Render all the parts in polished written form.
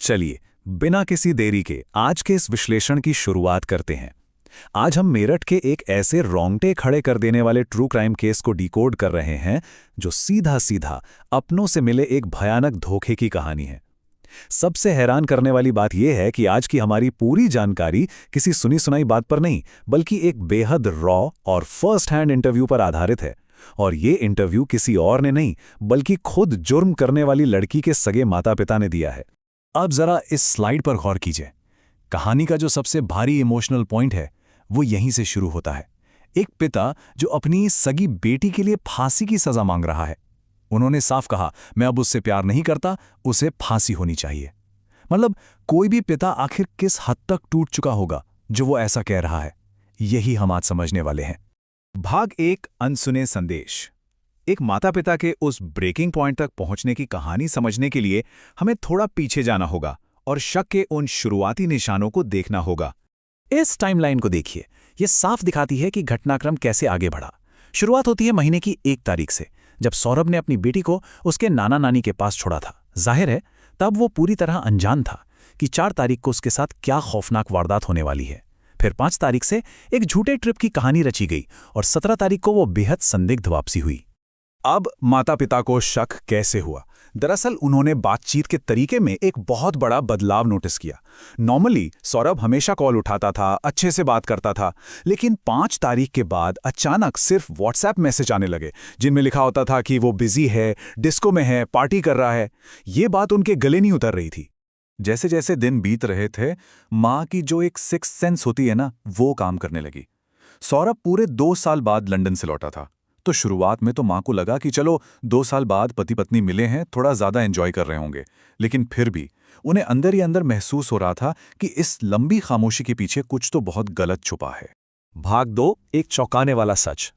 चलिए, बिना किसी देरी के आज के इस विश्लेषण की शुरुआत करते हैं। आज हम मेरठ के एक ऐसे रोंगटे खड़े कर देने वाले ट्रू क्राइम केस को डिकोड कर रहे हैं जो सीधा सीधा अपनों से मिले एक भयानक धोखे की कहानी है। सबसे हैरान करने वाली बात यह है कि आज की हमारी पूरी जानकारी किसी सुनी सुनाई बात पर नहीं, बल्कि एक बेहद रॉ और फर्स्ट हैंड इंटरव्यू पर आधारित है। और ये इंटरव्यू किसी और ने नहीं, बल्कि खुद जुर्म करने वाली लड़की के सगे माता पिता ने दिया है। अब जरा इस स्लाइड पर गौर कीजिए। कहानी का जो सबसे भारी इमोशनल पॉइंट है वो यहीं से शुरू होता है। एक पिता जो अपनी सगी बेटी के लिए फांसी की सजा मांग रहा है। उन्होंने साफ कहा, मैं अब उससे प्यार नहीं करता, उसे फांसी होनी चाहिए। मतलब कोई भी पिता आखिर किस हद तक टूट चुका होगा जो वो ऐसा कह रहा है, यही हम आज समझने वाले हैं। भाग 1, अनसुने संदेश। एक माता पिता के उस ब्रेकिंग पॉइंट तक पहुंचने की कहानी समझने के लिए हमें थोड़ा पीछे जाना होगा और शक के उन शुरुआती निशानों को देखना होगा। इस टाइमलाइन को देखिए, ये साफ दिखाती है कि घटनाक्रम कैसे आगे बढ़ा। शुरुआत होती है महीने की 1 तारीख से, जब सौरभ ने अपनी बेटी को उसके नाना नानी के पास छोड़ा था। जाहिर है तब वो पूरी तरह अनजान था कि 4 तारीख को उसके साथ क्या खौफनाक वारदात होने वाली है। फिर 5 तारीख से एक झूठे ट्रिप की कहानी रची गई और 17 तारीख को वो बेहद संदिग्ध वापसी हुई। अब माता पिता को शक कैसे हुआ? दरअसल उन्होंने बातचीत के तरीके में एक बहुत बड़ा बदलाव नोटिस किया। नॉर्मली सौरभ हमेशा कॉल उठाता था, अच्छे से बात करता था, लेकिन 5 तारीख के बाद अचानक सिर्फ व्हाट्सएप मैसेज आने लगे जिनमें लिखा होता था कि वो बिजी है, डिस्को में है, पार्टी कर रहा है। ये बात उनके गले नहीं उतर रही थी। जैसे जैसे दिन बीत रहे थे, माँ की जो एक सिक्स्थ सेंस होती है ना, वो काम करने लगी। सौरभ पूरे 2 साल बाद लंदन से लौटा था, तो शुरुआत में तो माँ को लगा कि चलो 2 साल बाद पति पत्नी मिले हैं, थोड़ा ज्यादा एंजॉय कर रहे होंगे। लेकिन फिर भी उन्हें अंदर ही अंदर महसूस हो रहा था कि इस लंबी खामोशी के पीछे कुछ तो बहुत गलत छुपा है। भाग 2, एक चौंकाने वाला सच।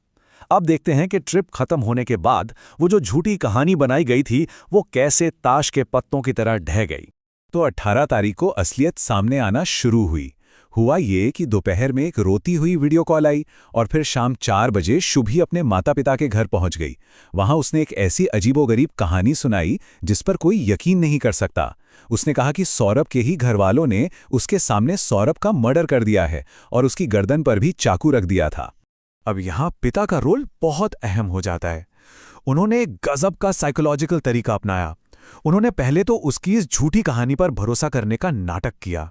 अब देखते हैं कि ट्रिप खत्म होने के बाद वो जो झूठी कहानी बनाई गई थी वो कैसे ताश के पत्तों की तरह ढह गई। तो 18 तारीख को असलियत सामने आना शुरू हुई। हुआ ये कि दोपहर में एक रोती हुई वीडियो कॉल आई और फिर शाम 4 बजे शुभी अपने माता पिता के घर पहुंच गई। वहां उसने एक ऐसी अजीबोगरीब कहानी सुनाई जिस पर कोई यकीन नहीं कर सकता। उसने कहा कि सौरभ के ही घरवालों ने उसके सामने सौरभ का मर्डर कर दिया है और उसकी गर्दन पर भी चाकू रख दिया था। अब यहां पिता का रोल बहुत अहम हो जाता है। उन्होंने एक गजब का साइकोलॉजिकल तरीका अपनाया। उन्होंने पहले तो उसकी इस झूठी कहानी पर भरोसा करने का नाटक किया।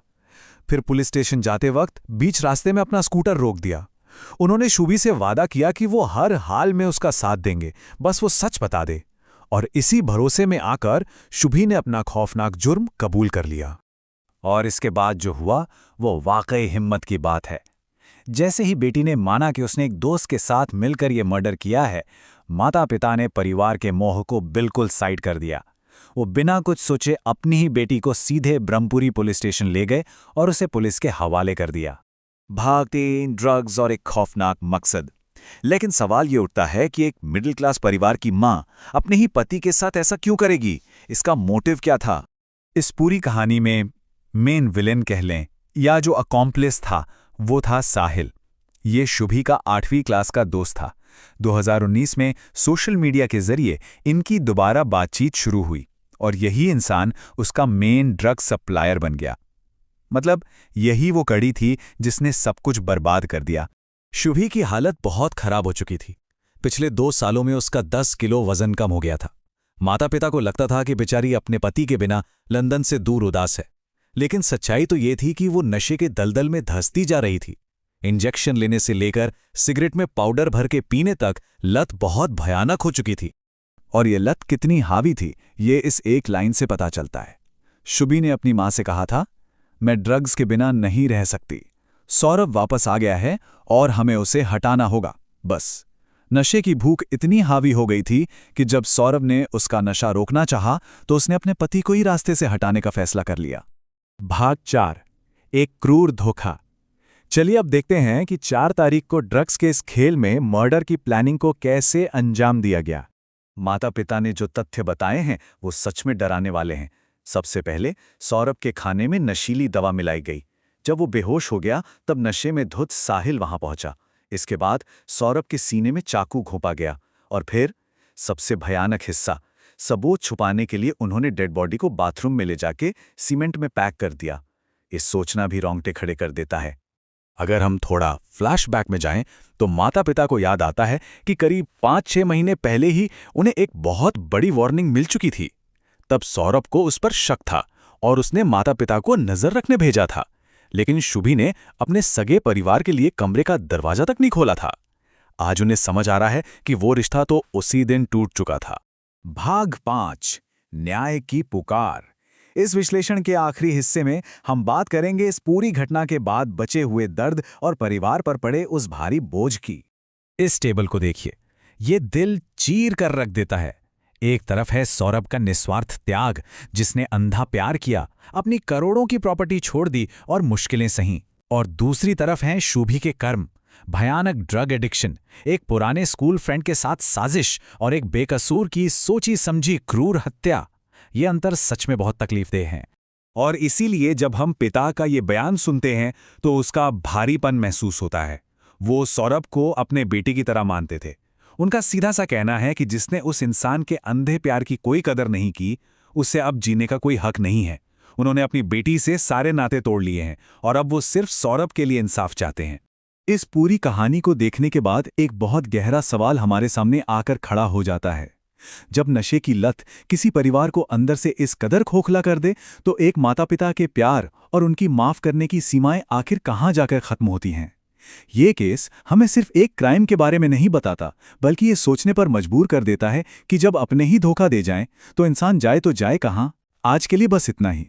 फिर पुलिस स्टेशन जाते वक्त बीच रास्ते में अपना स्कूटर रोक दिया। उन्होंने शुभी से वादा किया कि वो हर हाल में उसका साथ देंगे, बस वो सच बता दे। और इसी भरोसे में आकर शुभी ने अपना खौफनाक जुर्म कबूल कर लिया। और इसके बाद जो हुआ वो वाकई हिम्मत की बात है। जैसे ही बेटी ने माना कि उसने एक दोस्त के साथ मिलकर ये मर्डर किया है, माता पिता ने परिवार के मोह को बिल्कुल साइड कर दिया। वो बिना कुछ सोचे अपनी ही बेटी को सीधे ब्रह्मपुरी पुलिस स्टेशन ले गए और उसे पुलिस के हवाले कर दिया। भाग 3, ड्रग्स और एक खौफनाक मकसद। लेकिन सवाल ये उठता है कि एक मिडिल क्लास परिवार की मां अपने ही पति के साथ ऐसा क्यों करेगी? इसका मोटिव क्या था? इस पूरी कहानी में मेन विलेन कह लें या जो अकॉम्प्लिस था वो था साहिल। ये शुभी का 8वीं क्लास का दोस्त था। 2019 में सोशल मीडिया के जरिए इनकी दोबारा बातचीत शुरू हुई और यही इंसान उसका मेन ड्रग सप्लायर बन गया। मतलब यही वो कड़ी थी जिसने सब कुछ बर्बाद कर दिया। शुभी की हालत बहुत खराब हो चुकी थी। पिछले 2 सालों में उसका 10 किलो वजन कम हो गया था। माता पिता को लगता था कि बेचारी अपने पति के बिना लंदन से दूर उदास है, लेकिन सच्चाई तो ये थी कि वो नशे के दलदल में धंसती जा रही थी। इंजेक्शन लेने से लेकर सिगरेट में पाउडर भर के पीने तक लत बहुत भयानक हो चुकी थी। और ये लत कितनी हावी थी ये इस एक लाइन से पता चलता है। शुभी ने अपनी मां से कहा था, मैं ड्रग्स के बिना नहीं रह सकती। सौरभ वापस आ गया है और हमें उसे हटाना होगा। बस नशे की भूख इतनी हावी हो गई थी कि जब सौरभ ने उसका नशा रोकना चाहा तो उसने अपने पति को ही रास्ते से हटाने का फैसला कर लिया। भाग 4, एक क्रूर धोखा। चलिए अब देखते हैं कि 4 तारीख को ड्रग्स के इस खेल में मर्डर की प्लानिंग को कैसे अंजाम दिया गया। माता पिता ने जो तथ्य बताए हैं वो सच में डराने वाले हैं। सबसे पहले सौरभ के खाने में नशीली दवा मिलाई गई। जब वो बेहोश हो गया तब नशे में धुत साहिल वहां पहुंचा। इसके बाद सौरभ के सीने में चाकू घोंपा गया और फिर सबसे भयानक हिस्सा, सबूत छुपाने के लिए उन्होंने डेड बॉडी को बाथरूम में ले जाके सीमेंट में पैक कर दिया। ये सोचना भी रोंगटे खड़े कर देता है। अगर हम थोड़ा फ्लैशबैक में जाएं तो माता पिता को याद आता है कि करीब 5-6 महीने पहले ही उन्हें एक बहुत बड़ी वार्निंग मिल चुकी थी। तब सौरभ को उस पर शक था और उसने माता पिता को नजर रखने भेजा था, लेकिन शुभी ने अपने सगे परिवार के लिए कमरे का दरवाजा तक नहीं खोला था। आज उन्हें समझ आ रहा है कि वो रिश्ता तो उसी दिन टूट चुका था। भाग 5, न्याय की पुकार। इस विश्लेषण के आखिरी हिस्से में हम बात करेंगे इस पूरी घटना के बाद बचे हुए दर्द और परिवार पर पड़े उस भारी बोझ की। इस टेबल को देखिए, ये दिल चीर कर रख देता है। एक तरफ है सौरभ का निस्वार्थ त्याग, जिसने अंधा प्यार किया, अपनी करोड़ों की प्रॉपर्टी छोड़ दी और मुश्किलें सहीं। और दूसरी तरफ हैं शुभी के कर्म, भयानक ड्रग एडिक्शन, एक पुराने स्कूल फ्रेंड के साथ साजिश और एक बेकसूर की सोची समझी क्रूर हत्या। ये अंतर सच में बहुत तकलीफदेह है। और इसीलिए जब हम पिता का ये बयान सुनते हैं तो उसका भारीपन महसूस होता है। वो सौरभ को अपने बेटे की तरह मानते थे। उनका सीधा सा कहना है कि जिसने उस इंसान के अंधे प्यार की कोई कदर नहीं की, उससे अब जीने का कोई हक नहीं है। उन्होंने अपनी बेटी से सारे नाते तोड़ लिए हैं और अब वो सिर्फ सौरभ के लिए इंसाफ चाहते हैं। इस पूरी कहानी को देखने के बाद एक बहुत गहरा सवाल हमारे सामने आकर खड़ा हो जाता है। जब नशे की लत किसी परिवार को अंदर से इस कदर खोखला कर दे, तो एक माता पिता के प्यार और उनकी माफ करने की सीमाएं आखिर कहां जाकर खत्म होती हैं। ये केस हमें सिर्फ एक क्राइम के बारे में नहीं बताता, बल्कि ये सोचने पर मजबूर कर देता है कि जब अपने ही धोखा दे जाएं, तो इंसान जाए तो जाए कहां। आज के लिए बस इतना ही।